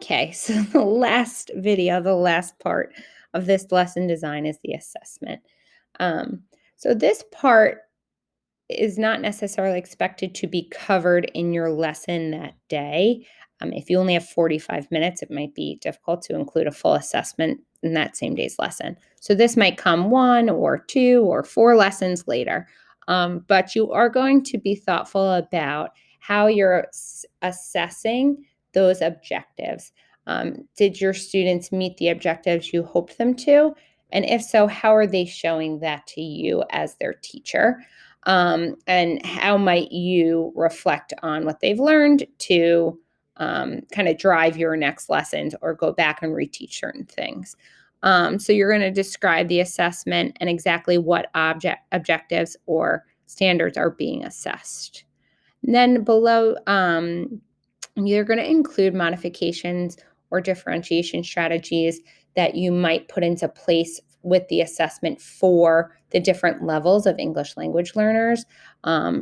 Okay, so the last video, the last part of this lesson design is the assessment. Um, so this part is not necessarily expected to be covered in your lesson that day. If you only have 45 minutes, it might be difficult to include a full assessment in that same day's lesson. So this might come 1 or 2 or 4 lessons later. But you are going to be thoughtful about how you're assessing those objectives. Did your students meet the objectives you hoped them to? And if so, how are they showing that to you as their teacher? And how might you reflect on what they've learned to kind of drive your next lessons or go back and reteach certain things. So you're going to describe the assessment and exactly what objectives or standards are being assessed. And then below, you're going to include modifications or differentiation strategies that you might put into place with the assessment for the different levels of English language learners.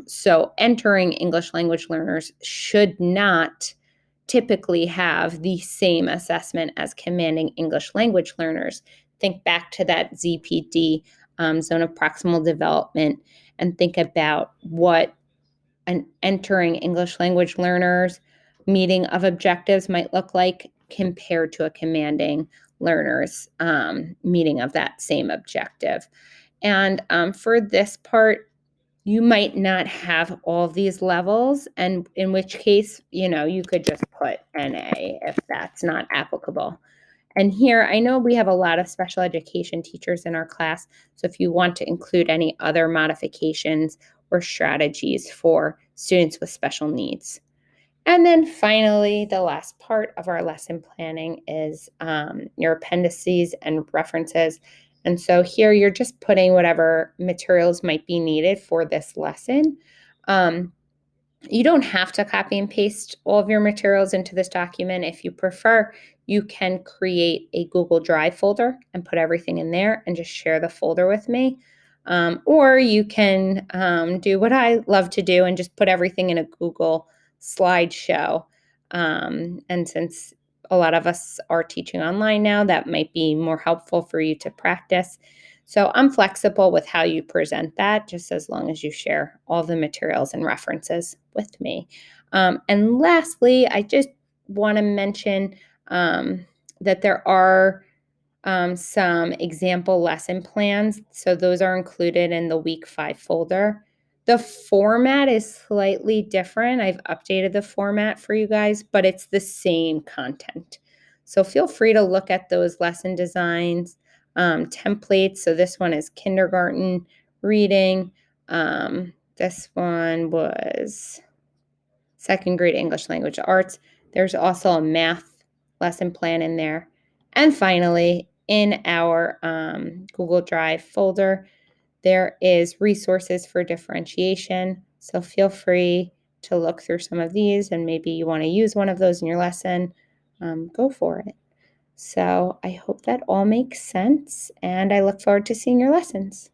So entering English language learners should not typically have the same assessment as commanding English language learners. Think back to that ZPD, zone of proximal development, and think about what an entering English language learners meeting of objectives might look like compared to a commanding learners meeting of that same objective. And for this part, you might not have all these levels, and in which case, you could just put NA if that's not applicable. And here, I know we have a lot of special education teachers in our class, so if you want to include any other modifications or strategies for students with special needs. And then finally, the last part of our lesson planning is your appendices and references. And so here you're just putting whatever materials might be needed for this lesson. You don't have to copy and paste all of your materials into this document. If you prefer, you can create a Google Drive folder and put everything in there and just share the folder with me. Or you can do what I love to do and just put everything in a Google slideshow. And since a lot of us are teaching online now, that might be more helpful for you to practice. So I'm flexible with how you present that, just as long as you share all the materials and references with me. And lastly, I just want to mention that there are some example lesson plans. So those are included in the week 5 folder. The format is slightly different. I've updated the format for you guys, but it's the same content. So feel free to look at those lesson designs, templates. So this one is kindergarten reading. This one was 2nd grade English language arts. There's also a math lesson plan in there. And finally, in our Google Drive folder, there is resources for differentiation. So feel free to look through some of these, and maybe you want to use one of those in your lesson. Go for it. So I hope that all makes sense, and I look forward to seeing your lessons.